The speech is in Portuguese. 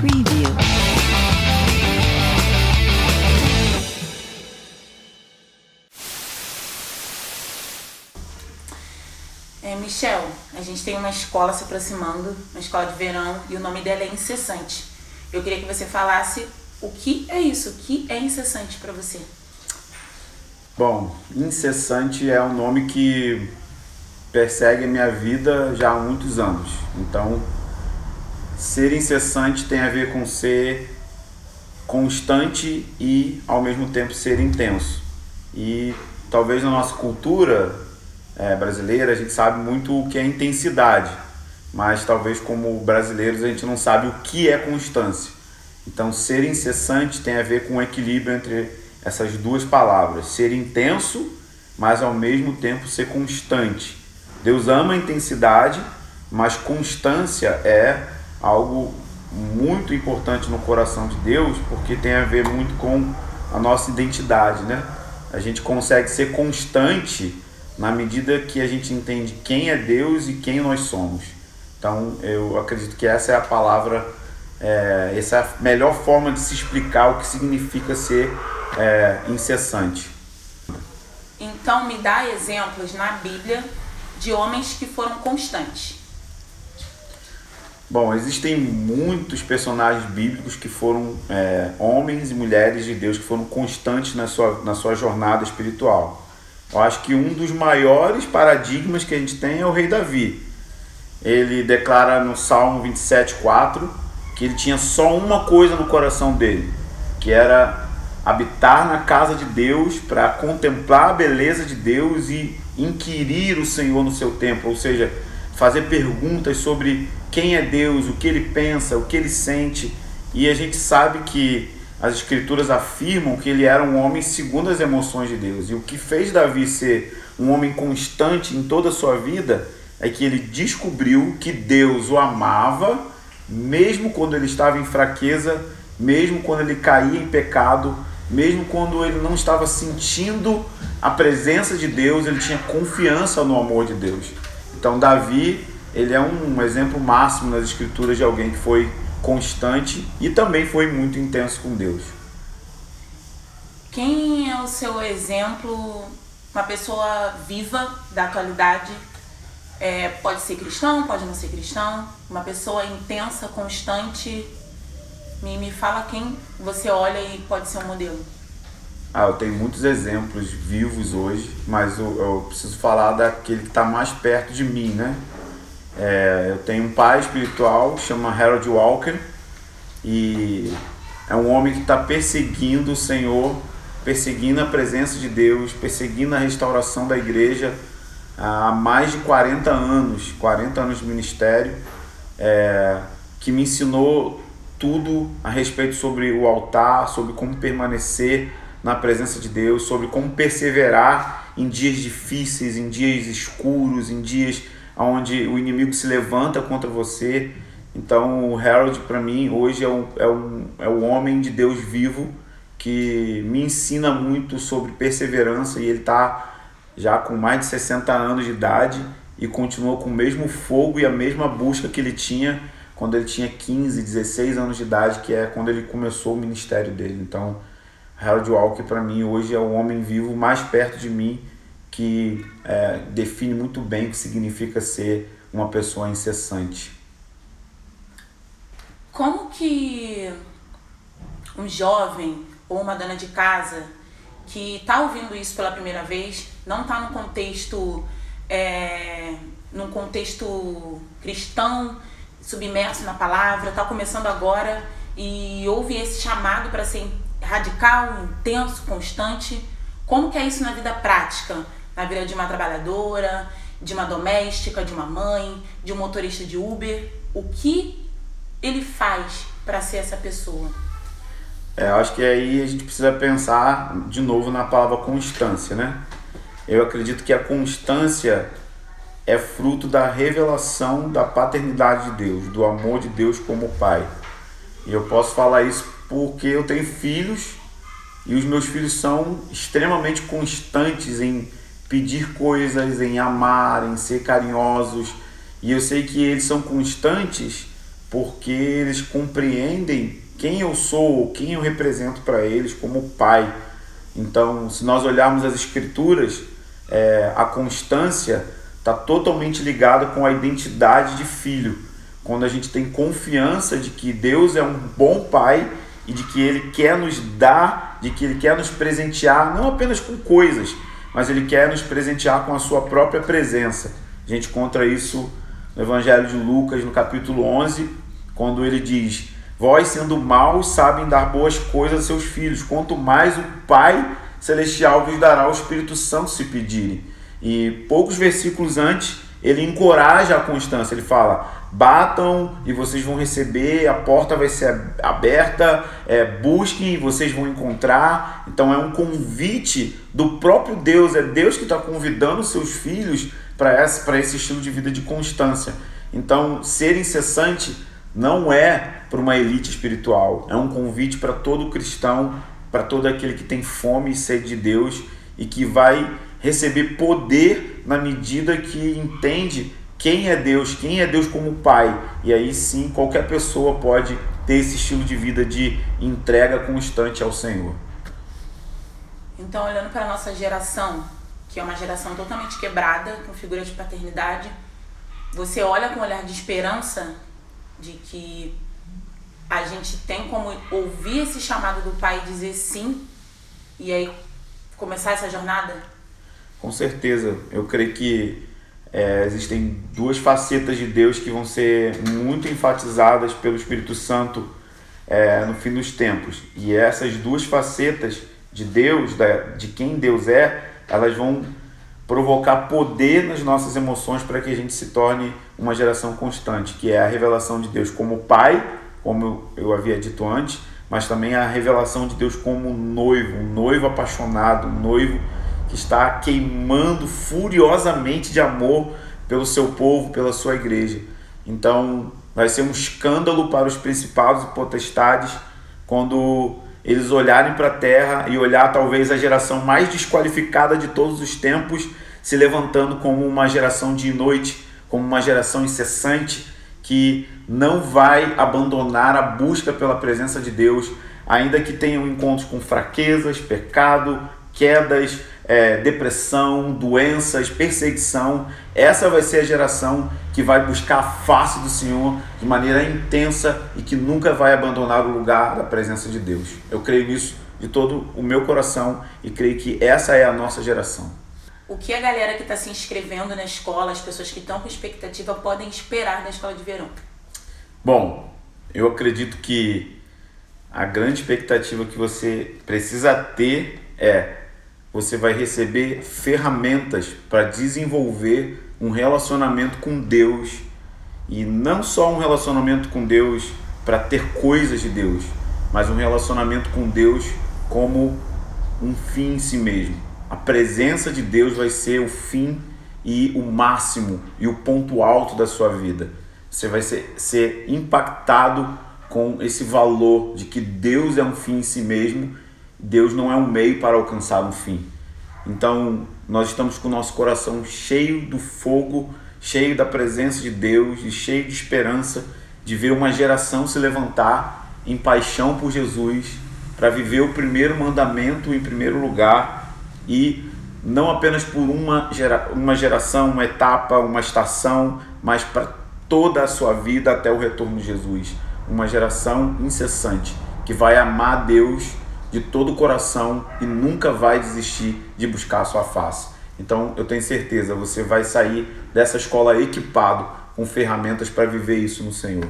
Preview. Michel, a gente tem uma escola se aproximando, uma escola de verão, e o nome dela é Incessante. Eu queria que você falasse o que é isso, o que é incessante para você. Bom, incessante é um nome que persegue a minha vida já há muitos anos. Então, ser incessante tem a ver com ser constante e, ao mesmo tempo, ser intenso. E talvez na nossa cultura brasileira a gente sabe muito o que é intensidade, mas talvez como brasileiros a gente não sabe o que é constância. Então, ser incessante tem a ver com o equilíbrio entre essas duas palavras, ser intenso, mas ao mesmo tempo ser constante. Deus ama a intensidade, mas constância é algo muito importante no coração de Deus, porque tem a ver muito com a nossa identidade, né? A gente consegue ser constante na medida que a gente entende quem é Deus e quem nós somos. Então, eu acredito que essa é a palavra, essa é a melhor forma de se explicar o que significa ser incessante. Então, me dá exemplos na Bíblia de homens que foram constantes. Bom, existem muitos personagens bíblicos que foram homens e mulheres de Deus que foram constantes na sua jornada espiritual. Eu acho que um dos maiores paradigmas que a gente tem é o rei Davi. Ele declara no Salmo 27:4 que ele tinha só uma coisa no coração dele, que era habitar na casa de Deus para contemplar a beleza de Deus e inquirir o Senhor no seu templo, ou seja, fazer perguntas sobre quem é Deus, o que ele pensa, o que ele sente. E a gente sabe que as escrituras afirmam que ele era um homem segundo as emoções de Deus. E o que fez Davi ser um homem constante em toda a sua vida é que ele descobriu que Deus o amava, mesmo quando ele estava em fraqueza, mesmo quando ele caía em pecado, mesmo quando ele não estava sentindo a presença de Deus, ele tinha confiança no amor de Deus. Então Davi, ele é um exemplo máximo nas escrituras de alguém que foi constante e também foi muito intenso com Deus. Quem é o seu exemplo, uma pessoa viva da atualidade? Pode ser cristão, pode não ser cristão, uma pessoa intensa, constante. Me fala quem você olha e pode ser um modelo. Eu tenho muitos exemplos vivos hoje, mas eu preciso falar daquele que está mais perto de mim, né? Eu tenho um pai espiritual, chama Harold Walker, e é um homem que está perseguindo o Senhor, perseguindo a presença de Deus, perseguindo a restauração da igreja há mais de 40 anos de ministério, que me ensinou tudo a respeito sobre o altar, sobre como permanecer na presença de Deus, sobre como perseverar em dias difíceis, em dias escuros, em dias onde o inimigo se levanta contra você. Então o Harold, para mim, hoje é o homem de Deus vivo que me ensina muito sobre perseverança, e ele está já com mais de 60 anos de idade e continua com o mesmo fogo e a mesma busca que ele tinha quando ele tinha 15, 16 anos de idade, que é quando ele começou o ministério dele. Então, Harold Walker, para mim, hoje é o homem vivo mais perto de mim, que define muito bem o que significa ser uma pessoa incessante. Como que um jovem ou uma dona de casa que está ouvindo isso pela primeira vez, não está num contexto cristão, submerso na palavra, está começando agora e ouve esse chamado para ser radical, intenso, constante, como que é isso na vida prática? Na vida de uma trabalhadora, de uma doméstica, de uma mãe, de um motorista de Uber? O que ele faz para ser essa pessoa? Eu acho que aí a gente precisa pensar de novo na palavra constância, né? Eu acredito que a constância é fruto da revelação da paternidade de Deus, do amor de Deus como Pai. E eu posso falar isso porque eu tenho filhos e os meus filhos são extremamente constantes em pedir coisas, em amar, em ser carinhosos. E eu sei que eles são constantes porque eles compreendem quem eu sou, quem eu represento para eles como pai. Então, se nós olharmos as Escrituras, a constância está totalmente ligada com a identidade de filho. Quando a gente tem confiança de que Deus é um bom pai e de que Ele quer nos dar, de que Ele quer nos presentear, não apenas com coisas, mas Ele quer nos presentear com a sua própria presença. A gente encontra isso no Evangelho de Lucas, no capítulo 11, quando ele diz: vós, sendo maus, sabem dar boas coisas a seus filhos, quanto mais o Pai Celestial vos dará o Espírito Santo se pedirem. E poucos versículos antes, ele encoraja a constância. Ele fala: batam e vocês vão receber, a porta vai ser aberta, busquem e vocês vão encontrar. Então é um convite do próprio Deus, é Deus que está convidando os seus filhos para esse estilo de vida de constância. Então, ser incessante não é para uma elite espiritual, é um convite para todo cristão, para todo aquele que tem fome e sede de Deus e que vai receber poder na medida que entende quem é Deus como Pai. E aí sim, qualquer pessoa pode ter esse estilo de vida de entrega constante ao Senhor. Então, olhando para a nossa geração, que é uma geração totalmente quebrada, com figura de paternidade, você olha com um olhar de esperança de que a gente tem como ouvir esse chamado do Pai e dizer sim, e aí começar essa jornada? Com certeza. Eu creio que existem duas facetas de Deus que vão ser muito enfatizadas pelo Espírito Santo no fim dos tempos. E essas duas facetas de Deus, de quem Deus é, elas vão provocar poder nas nossas emoções para que a gente se torne uma geração constante, que é a revelação de Deus como Pai, como eu havia dito antes, mas também a revelação de Deus como noivo, um noivo apaixonado, um noivo que está queimando furiosamente de amor pelo seu povo, pela sua igreja. Então vai ser um escândalo para os principados e potestades quando eles olharem para a terra e olhar talvez a geração mais desqualificada de todos os tempos se levantando como uma geração de noite, como uma geração incessante que não vai abandonar a busca pela presença de Deus, ainda que tenham encontros com fraquezas, pecado, quedas, depressão, doenças, perseguição. Essa vai ser a geração que vai buscar a face do Senhor de maneira intensa e que nunca vai abandonar o lugar da presença de Deus. Eu creio nisso de todo o meu coração e creio que essa é a nossa geração. O que a galera que está se inscrevendo na escola, as pessoas que estão com expectativa, podem esperar da escola de verão? Bom, eu acredito que a grande expectativa que você precisa ter você vai receber ferramentas para desenvolver um relacionamento com Deus, e não só um relacionamento com Deus para ter coisas de Deus, mas um relacionamento com Deus como um fim em si mesmo. A presença de Deus vai ser o fim e o máximo e o ponto alto da sua vida. Você vai ser impactado com esse valor de que Deus é um fim em si mesmo. Deus não é um meio para alcançar um fim. Então, nós estamos com o nosso coração cheio do fogo, cheio da presença de Deus e cheio de esperança de ver uma geração se levantar em paixão por Jesus para viver o primeiro mandamento em primeiro lugar, e não apenas por uma geração, uma etapa, uma estação, mas para toda a sua vida até o retorno de Jesus. Uma geração incessante que vai amar Deus de todo o coração e nunca vai desistir de buscar a sua face. Então eu tenho certeza, você vai sair dessa escola equipado com ferramentas para viver isso no Senhor.